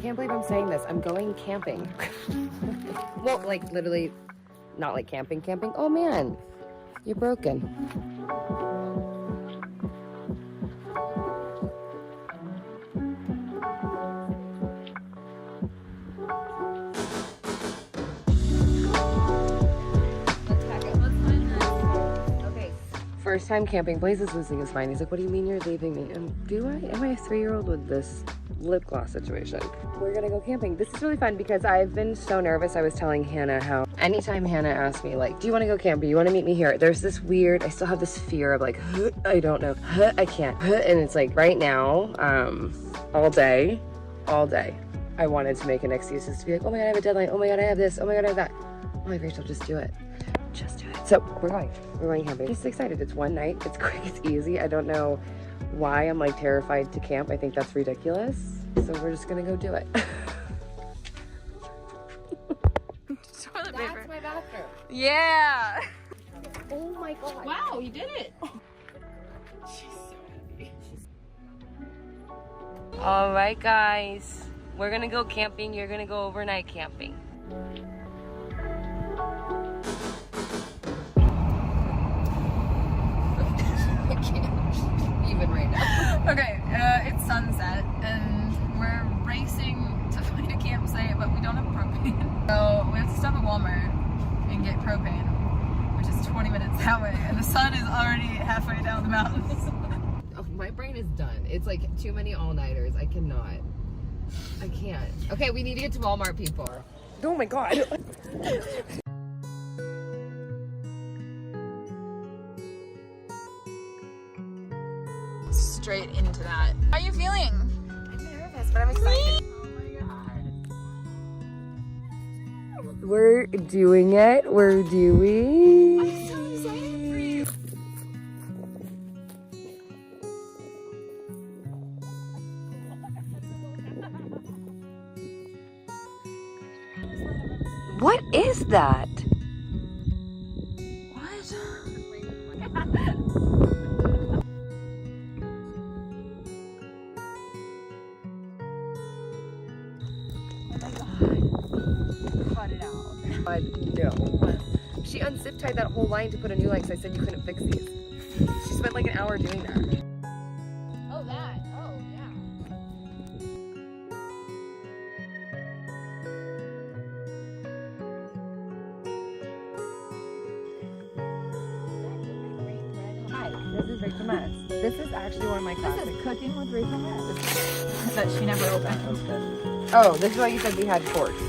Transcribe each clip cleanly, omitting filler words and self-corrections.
can't believe I'm saying this. I'm going camping. Well, like literally, not like camping. Oh man, you're broken. First time camping. Blaze is losing his mind. He's like, what do you mean you're leaving me? And am I a 3-year-old with this lip gloss situation? We're gonna go camping. This is really fun because I've been so nervous. I was telling Hannah how anytime Hannah asks me like, do you want to go camping? You want to meet me here? There's this weird, I still have this fear of like, I don't know, I can't. And it's like right now, all day, I wanted to make an excuse to be like, oh my God, I have a deadline. Oh my God, I have this. Oh my God, I have that. I'm like, Rachel, just do it. Just do it. So we're going camping. Just excited. It's one night. It's quick. It's easy. I don't know why I'm like terrified to camp. I think that's ridiculous. So we're just gonna go do it. Toilet paper. That's my bathroom. Yeah. Oh my God. Wow, you did it. She's so happy. All right, guys. We're gonna go camping. You're gonna go overnight camping. Even right now. Okay, it's sunset and we're racing to find a campsite, but we don't have propane. So we have to stop at Walmart and get propane, which is 20 minutes that way, and the sun is already halfway down the mountains. Oh, my brain is done. It's like too many all-nighters. I cannot. I can't. Okay, we need to get to Walmart, people. Oh my God. Straight into that. How are you feeling? I'm nervous, but I'm excited. Oh my God. We're doing it. We're doing. I'm so excited for you. What is that? Cut it out. No. She unzip tied that whole line to put a new line because I said you couldn't fix these. She spent like an hour doing that. Oh, that. Oh, yeah. Hi, this is Rachel Metz. This is actually one of my classes. This is Cooking with Rachel Metz. That she never opened. Oh, this is why you said we had forks.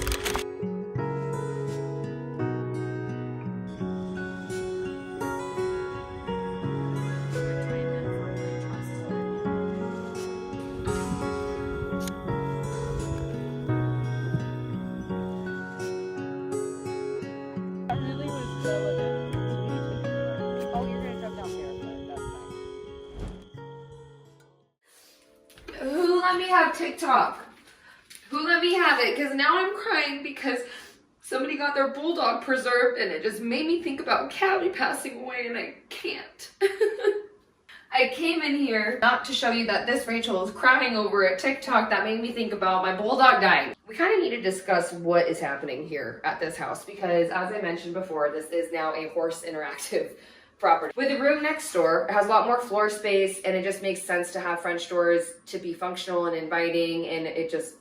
Who let me have TikTok? Who let me have it? Because now I'm crying because somebody got their bulldog preserved and it just made me think about Cali passing away and I can't. I came in here not to show you that this Rachel is crying over a TikTok that made me think about my bulldog dying. We kind of need to discuss what is happening here at this house because as I mentioned before, this is now a horse interactive property. With the room next door, it has a lot more floor space and it just makes sense to have French doors to be functional and inviting, and it just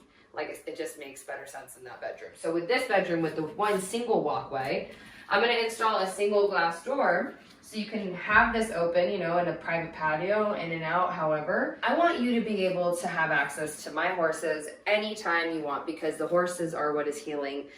makes better sense in that bedroom. So with this bedroom, with the one single walkway, I'm gonna install a single glass door so you can have this open, you know, in a private patio, in and out. However, I want you to be able to have access to my horses anytime you want because the horses are what is healing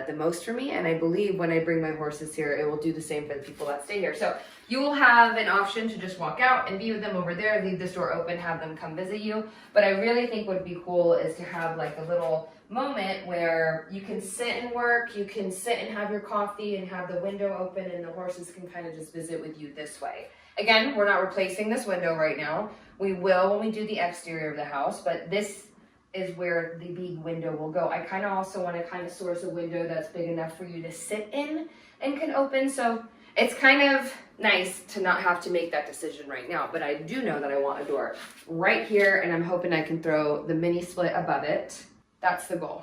the most for me, and I believe when I bring my horses here, it will do the same for the people that stay here. So you will have an option to just walk out and be with them over there, leave this door open, have them come visit you. But I really think what would be cool is to have like a little moment where you can sit and work, you can sit and have your coffee and have the window open and the horses can kind of just visit with you this way. Again, we're not replacing this window right now. We will when we do the exterior of the house, but this is where the big window will go. I kind of also want to kind of source a window that's big enough for you to sit in and can open. So it's kind of nice to not have to make that decision right now, but I do know that I want a door right here and I'm hoping I can throw the mini split above it That's the goal.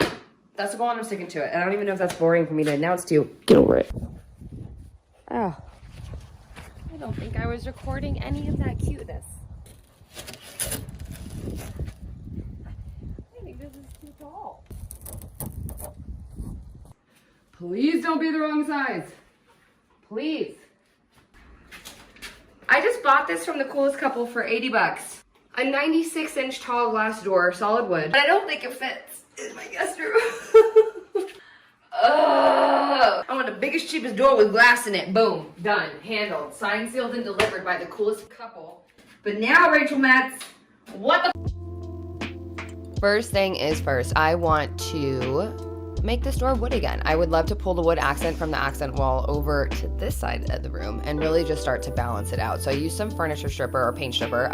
That's the goal, and I'm sticking to it. And I don't even know if that's boring for me to announce to you. Get over it. Oh. I don't think I was recording any of that cuteness. I think this is too tall. Please don't be the wrong size. Please. I just bought this from the Coolest Couple for 80 bucks. A 96-inch tall glass door, solid wood. But I don't think it fits in my guest room. I want the biggest, cheapest door with glass in it. Boom. Done. Handled. Signed, sealed, and delivered by the Coolest Couple. But now, Rachel Metz, what the... First thing is first, I want to make this door wood again. I would love to pull the wood accent from the accent wall over to this side of the room and really just start to balance it out. So I used some furniture stripper or paint stripper.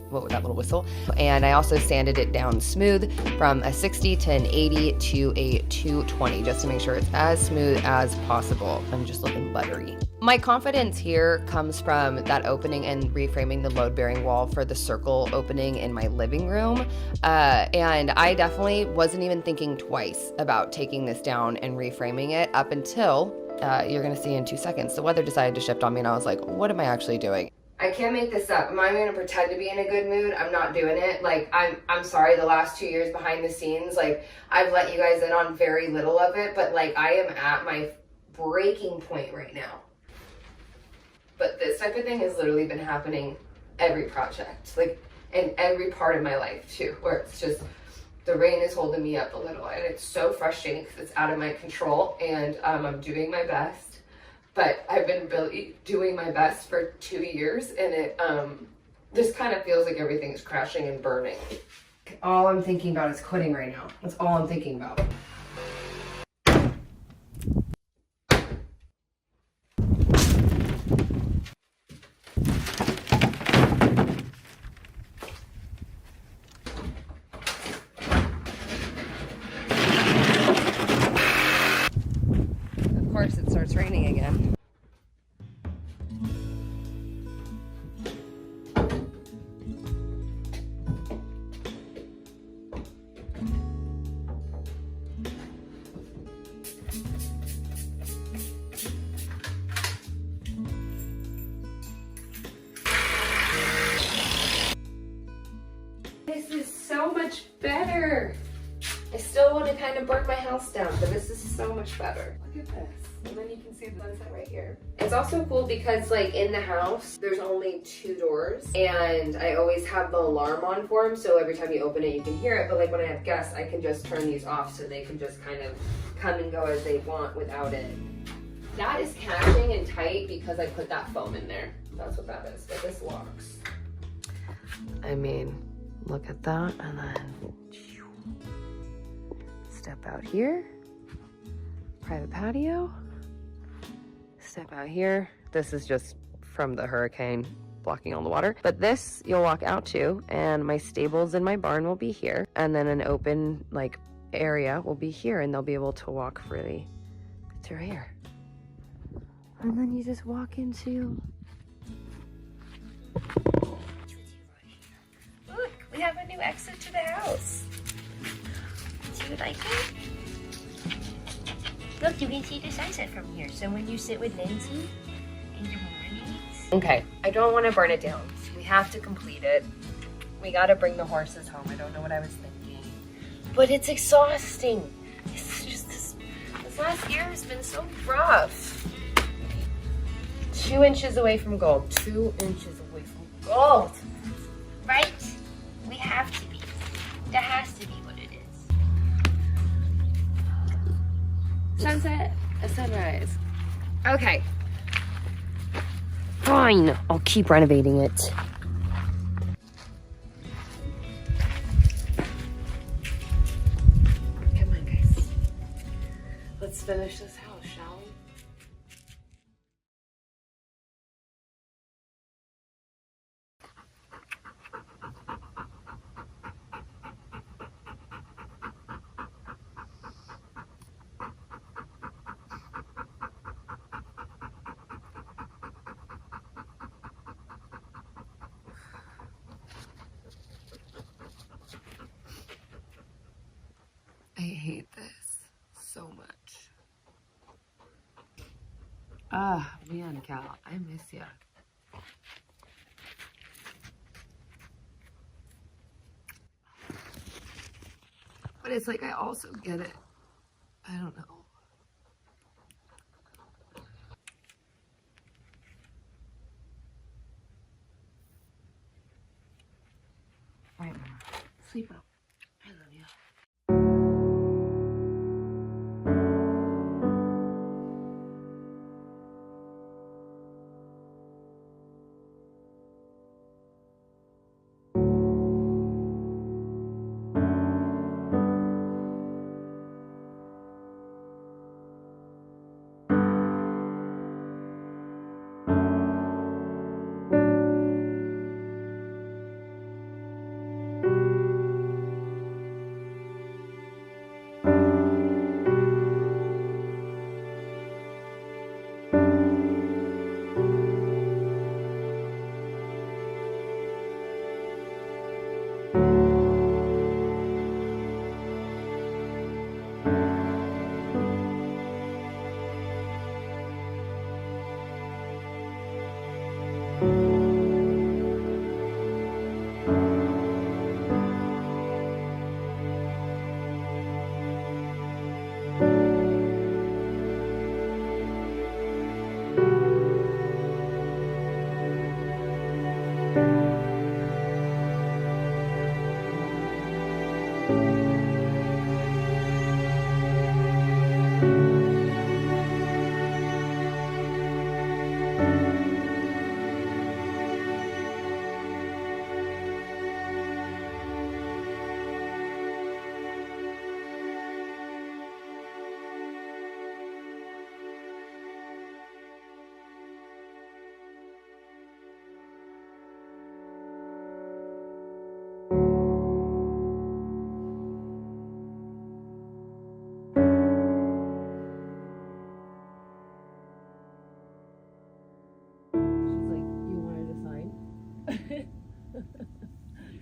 What was that little whistle? And I also sanded it down smooth from a 60 to an 80 to a 220 just to make sure it's as smooth as possible. I'm just looking buttery. My confidence here comes from that opening and reframing the load-bearing wall for the circle opening in my living room. And I definitely wasn't even thinking twice about taking this down and reframing it up until you're gonna see in 2 seconds. The weather decided to shift on me and I was like, what am I actually doing? I can't make this up. Am I gonna pretend to be in a good mood? I'm not doing it. Like, I'm sorry, the last 2 years behind the scenes, like, I've let you guys in on very little of it, but like, I am at my breaking point right now. But this type of thing has literally been happening every project, like, in every part of my life too, where it's just, the rain is holding me up a little, and it's so frustrating because it's out of my control, and I'm doing my best. But I've been really doing my best for 2 years, and it just kind of feels like everything's crashing and burning. All I'm thinking about is quitting right now. That's all I'm thinking about. Of course, it starts raining again. This is so much better. I still want to kind of burn my house down, but this is so much better. Look at this. And then you can see the sunset right here. It's also cool because, like, in the house, there's only 2 doors, and I always have the alarm on for them, so every time you open it, you can hear it. But like when I have guests, I can just turn these off so they can just kind of come and go as they want without it. That is catching and tight because I put that foam in there. That's what that is, but this locks. I mean, look at that, and then step out here, private patio, step out here. This is just from the hurricane blocking all the water, but this you'll walk out to, and my stables and my barn will be here, and then an open like area will be here, and they'll be able to walk freely through here. And then you just walk into... Look, we have a new exit to the house. Do you like it? Look, you can see the sunset from here. So when you sit with Lindsay in the mornings. Okay, I don't want to burn it down. We have to complete it. We got to bring the horses home. I don't know what I was thinking. But it's exhausting. It's just this last year has been so rough. 2 inches away from gold. 2 inches away from gold. Right? We have to be. That has to be what it is. Sunset, a sunrise. Okay. Fine, I'll keep renovating it. Come on, guys. Let's finish this house, shall we? Ah, man, Cal, I miss you. But it's like I also get it. I don't know. All right, Mama. Sleep well. I love you.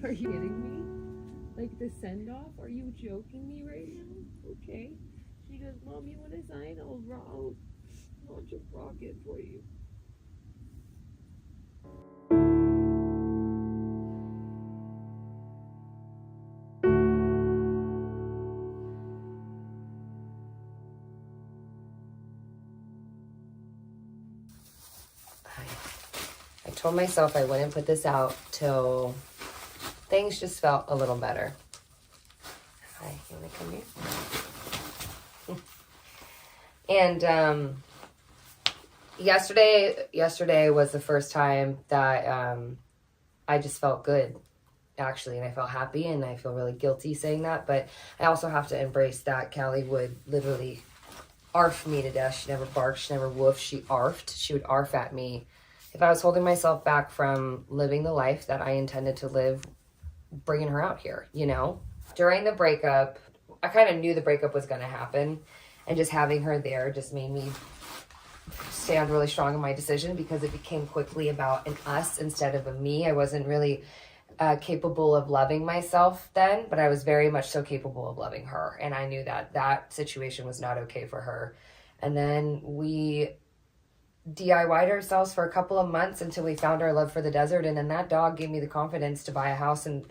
Are you kidding me? Like the send off? Are you joking me right now? Okay. She goes, Mom, you want to sign? I'll just rock it for you. I told myself I wouldn't put this out till things just felt a little better. Hi, you wanna come here? And yesterday was the first time that I just felt good, actually, and I felt happy, and I feel really guilty saying that, but I also have to embrace that Cali would literally arf me to death. She never barked, she never woofed, she arfed. She would arf at me if I was holding myself back from living the life that I intended to live, bringing her out here, you know? During the breakup, I kind of knew the breakup was going to happen, and just having her there just made me stand really strong in my decision, because it became quickly about an us instead of a me. I wasn't really capable of loving myself then, but I was very much so capable of loving her, and I knew that that situation was not okay for her. And then we DIY'd ourselves for a couple of months until we found our love for the desert, and then that dog gave me the confidence to buy a house and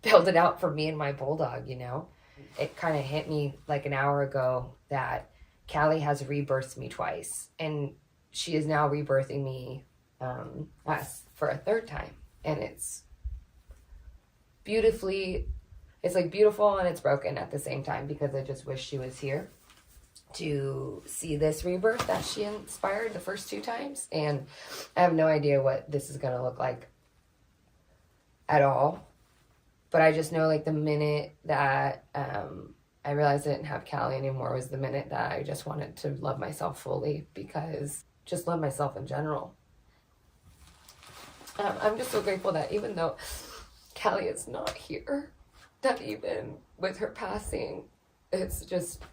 build it out for me and my bulldog, you know? It kind of hit me like an hour ago that Cali has rebirthed me twice, and she is now rebirthing me us for a third time, and it's like beautiful and it's broken at the same time, because I just wish she was here to see this rebirth that she inspired the first two times. And I have no idea what this is going to look like at all. But I just know, like, the minute that I realized I didn't have Cali anymore was the minute that I just wanted to love myself fully, because just love myself in general. I'm just so grateful that even though Cali is not here, that even with her passing, it's just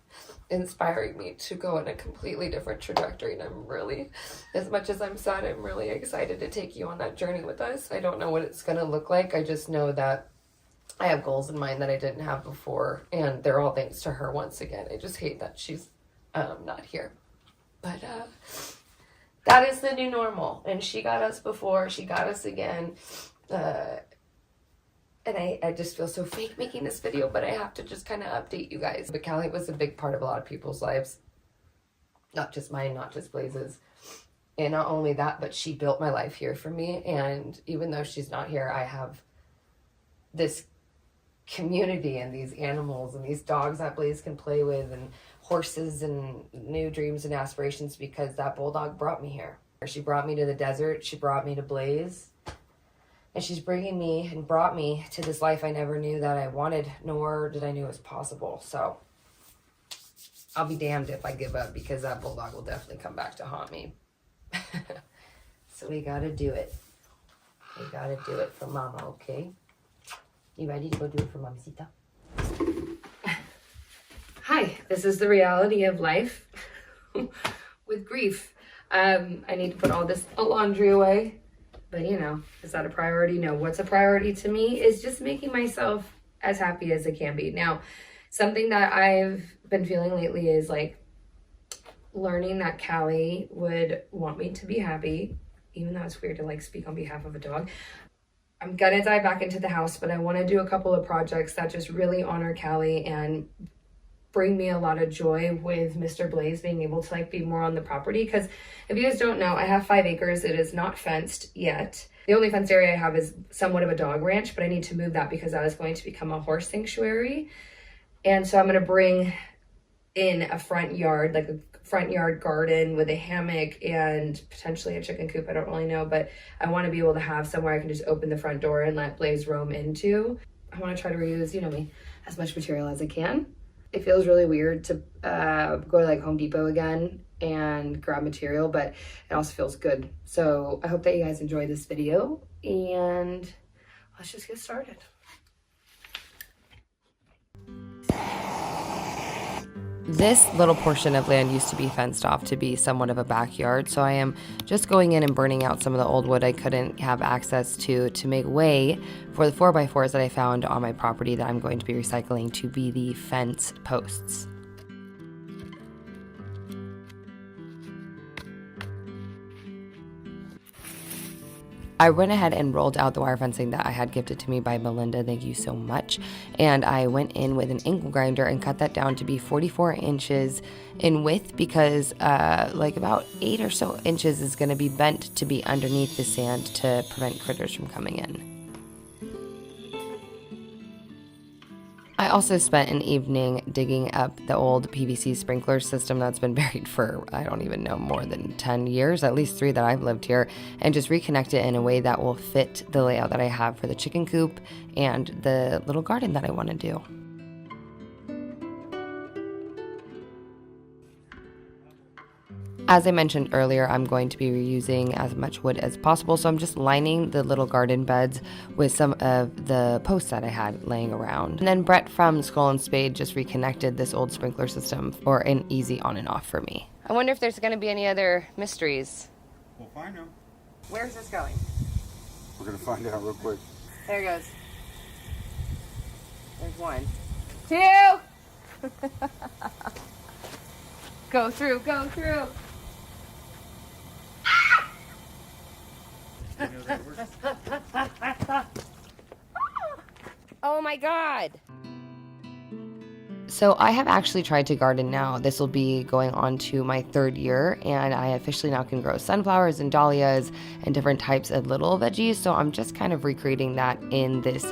inspiring me to go in a completely different trajectory. And I'm really, as much as I'm sad, I'm really excited to take you on that journey with us. I don't know what it's going to look like. I just know that I have goals in mind that I didn't have before, and they're all thanks to her once again. I just hate that she's not here. But That is the new normal. And she got us before, she got us again. And I just feel so fake making this video, but I have to just kind of update you guys. But Cali was a big part of a lot of people's lives. Not just mine, not just Blaze's. And not only that, but she built my life here for me. And even though she's not here, I have this community and these animals and these dogs that Blaze can play with and horses and new dreams and aspirations because that bulldog brought me here. She brought me to the desert. She brought me to Blaze. And she's bringing me and brought me to this life I never knew that I wanted, nor did I knew it was possible. So I'll be damned if I give up because that bulldog will definitely come back to haunt me. So we gotta do it. We gotta do it for Mama, okay? You ready to go do it for Mamacita? Hi, this is the reality of life with grief. I need to put all this laundry away. But you know, is that a priority? No. What's a priority to me is just making myself as happy as I can be. Now, something that I've been feeling lately is like learning that Cali would want me to be happy, even though it's weird to like speak on behalf of a dog. I'm gonna dive back into the house, but I want to do a couple of projects that just really honor Cali and bring me a lot of joy with Mr. Blaze being able to like be more on the property. Because if you guys don't know, I have 5 acres. It is not fenced yet. The only fenced area I have is somewhat of a dog ranch, but I need to move that because that is going to become a horse sanctuary. And so I'm going to bring in a front yard, like a front yard garden with a hammock and potentially a chicken coop. I don't really know, but I want to be able to have somewhere I can just open the front door and let Blaze roam into. I want to try to reuse, you know me, as much material as I can. It feels really weird to go to like Home Depot again and grab material, but it also feels good. So I hope that you guys enjoy this video and let's just get started. This little portion of land used to be fenced off to be somewhat of a backyard, so I am just going in and burning out some of the old wood I couldn't have access to make way for the 4x4s that I found on my property that I'm going to be recycling to be the fence posts. I went ahead and rolled out the wire fencing that I had gifted to me by Melinda, thank you so much, and I went in with an angle grinder and cut that down to be 44 inches in width because like about 8 or so inches is going to be bent to be underneath the sand to prevent critters from coming in. I also spent an evening digging up the old PVC sprinkler system that's been buried for, I don't even know, more than 10 years, at least 3 that I've lived here, and just reconnect it in a way that will fit the layout that I have for the chicken coop and the little garden that I want to do. As I mentioned earlier, I'm going to be reusing as much wood as possible, so I'm just lining the little garden beds with some of the posts that I had laying around. And then Brett from Skull and Spade just reconnected this old sprinkler system for an easy on and off for me. I wonder if there's going to be any other mysteries. We'll find out. Where's this going? We're gonna find out real quick. There it goes. There's 1, 2. Go through, go through. Oh my God. So I have actually tried to garden now. This will be going on to my 3rd year, and I officially now can grow sunflowers and dahlias and different types of little veggies. So I'm just kind of recreating that in this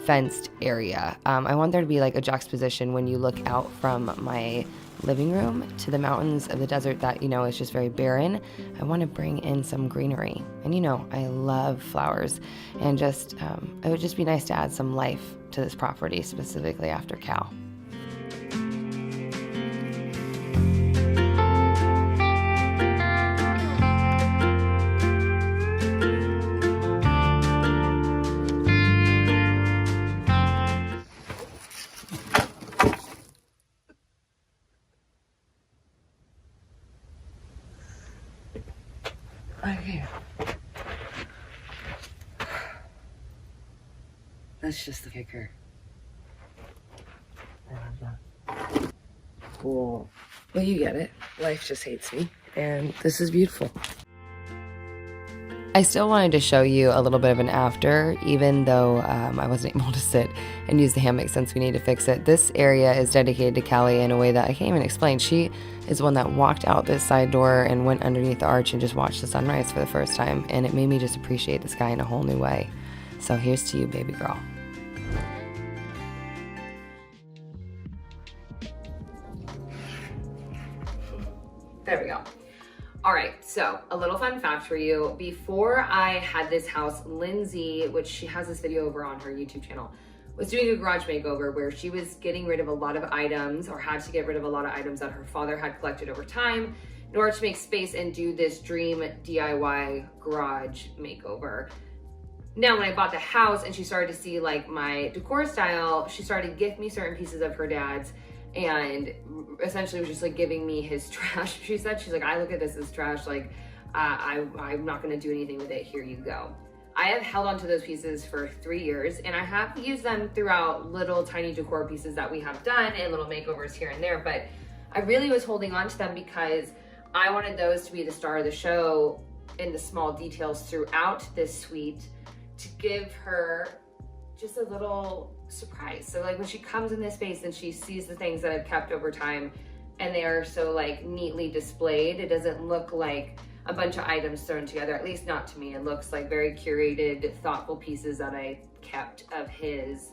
fenced area. I want there to be like a juxtaposition when you look out from my living room to the mountains of the desert that, you know, is just very barren. I want to bring in some greenery. And you know, I love flowers, and just it would just be nice to add some life to this property, specifically after Cal. Okay. That's just the kicker. Cool. Well, you get it. Life just hates me, and this is beautiful. I still wanted to show you a little bit of an after, even though I wasn't able to sit and use the hammock since we need to fix it. This area is dedicated to Cali in a way that I can't even explain. She is one that walked out this side door and went underneath the arch and just watched the sunrise for the first time, and it made me just appreciate the sky in a whole new way. So here's to you, baby girl. There we go. All right, so a little fun fact for you. Before I had this house, Lindsay, which she has this video over on her YouTube channel, was doing a garage makeover where she was getting rid of a lot of items, or had to get rid of a lot of items that her father had collected over time in order to make space and do this dream DIY garage makeover. Now, when I bought the house and she started to see like my decor style, she started to gift me certain pieces of her dad's, and essentially was just like giving me his trash. She said, she's like, I look at this as trash, like I'm not gonna do anything with it, here you go. I have held on to those pieces for 3 years, and I have used them throughout little tiny decor pieces that we have done and little makeovers here and there, but I really was holding on to them because I wanted those to be the star of the show in the small details throughout this suite, to give her just a little surprise. So like when she comes in this space and she sees the things that I've kept over time and they are so like neatly displayed, it doesn't look like a bunch of items thrown together, at least not to me. It looks like very curated, thoughtful pieces that I kept of his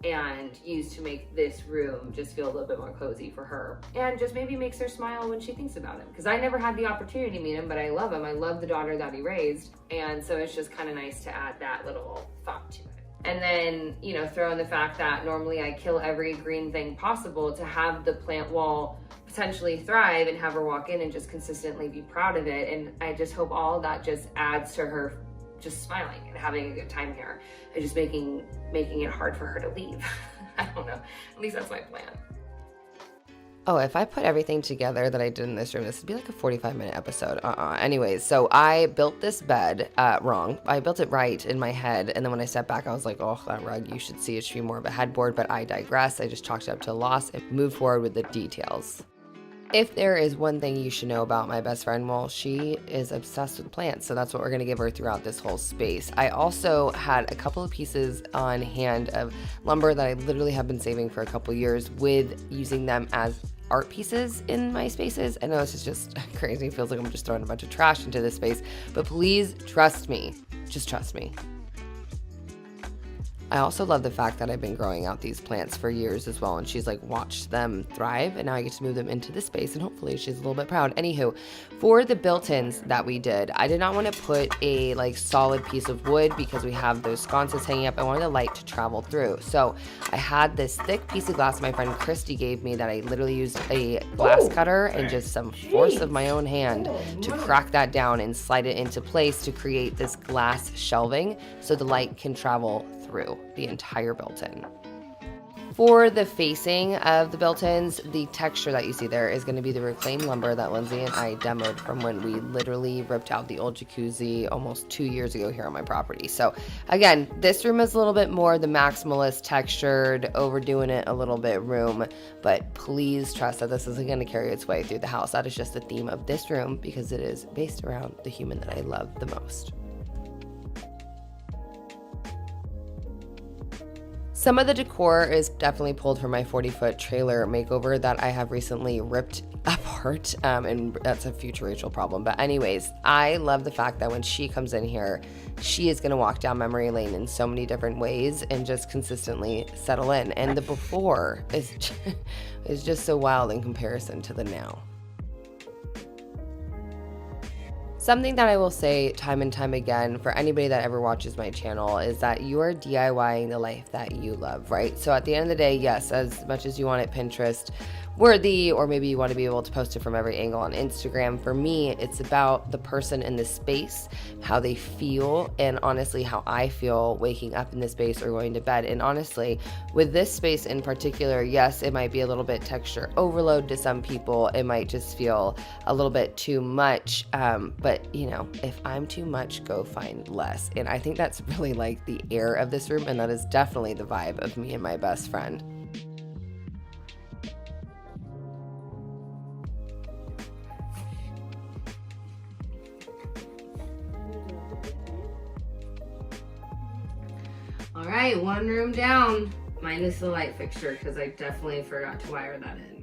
and used to make this room just feel a little bit more cozy for her, and just maybe makes her smile when she thinks about him, because I never had the opportunity to meet him, but I love him. I love the daughter that he raised, and so it's just kind of nice to add that little thought to it. And then, you know, throw in the fact that normally I kill every green thing possible to have the plant wall potentially thrive and have her walk in and just consistently be proud of it. And I just hope all of that just adds to her just smiling and having a good time here, and just making it hard for her to leave. I don't know, at least that's my plan. Oh, if I put everything together that I did in this room, this would be like a 45-minute episode. Anyways, so I built this bed wrong. I built it right in my head, and then when I stepped back, I was like, oh, that rug, you should see it should be more of a headboard, but I digress. I just chalked it up to a loss and moved forward with the details. If there is one thing you should know about my best friend, well, she is obsessed with plants, so that's what we're going to give her throughout this whole space. I also had a couple of pieces on hand of lumber that I literally have been saving for a couple years, with using them as art pieces in my spaces. I know this is just crazy. It feels like I'm just throwing a bunch of trash into this space, but please trust me. Just trust me. I also love the fact that I've been growing out these plants for years as well, and she's like watched them thrive, and now I get to move them into this space, and hopefully she's a little bit proud. Anywho, for the built-ins that we did, I did not want to put a like solid piece of wood because we have those sconces hanging up. I wanted the light to travel through. So I had this thick piece of glass my friend Christy gave me that I literally used a glass cutter and just some force of my own hand to crack that down and slide it into place to create this glass shelving so the light can travel through the entire built-in. For the facing of the built-ins, the texture that you see there is going to be the reclaimed lumber that Lindsay and I demoed from when we literally ripped out the old jacuzzi almost 2 years ago here on my property. So again, this room is a little bit more the maximalist textured, overdoing it a little bit room, but please trust that this isn't going to carry its way through the house. That is just the theme of this room because it is based around the human that I love the most. Some of the decor is definitely pulled from my 40-foot trailer makeover that I have recently ripped apart, and that's a future Rachel problem. But anyways, I love the fact that when she comes in here, she is going to walk down memory lane in so many different ways and just consistently settle in. And the before is just so wild in comparison to the now. Something that I will say time and time again for anybody that ever watches my channel is that you are DIYing the life that you love, right? So at the end of the day, yes, as much as you want it Pinterest worthy, or maybe you want to be able to post it from every angle on Instagram, for me, it's about the person in the space, how they feel, and honestly, how I feel waking up in this space or going to bed. And honestly, with this space in particular, yes, it might be a little bit texture overload to some people. It might just feel a little bit too much, but you know, if I'm too much, go find less. And I think that's really like the air of this room, and that is definitely the vibe of me and my best friend. right, one room down, minus the light fixture, because I definitely forgot to wire that in.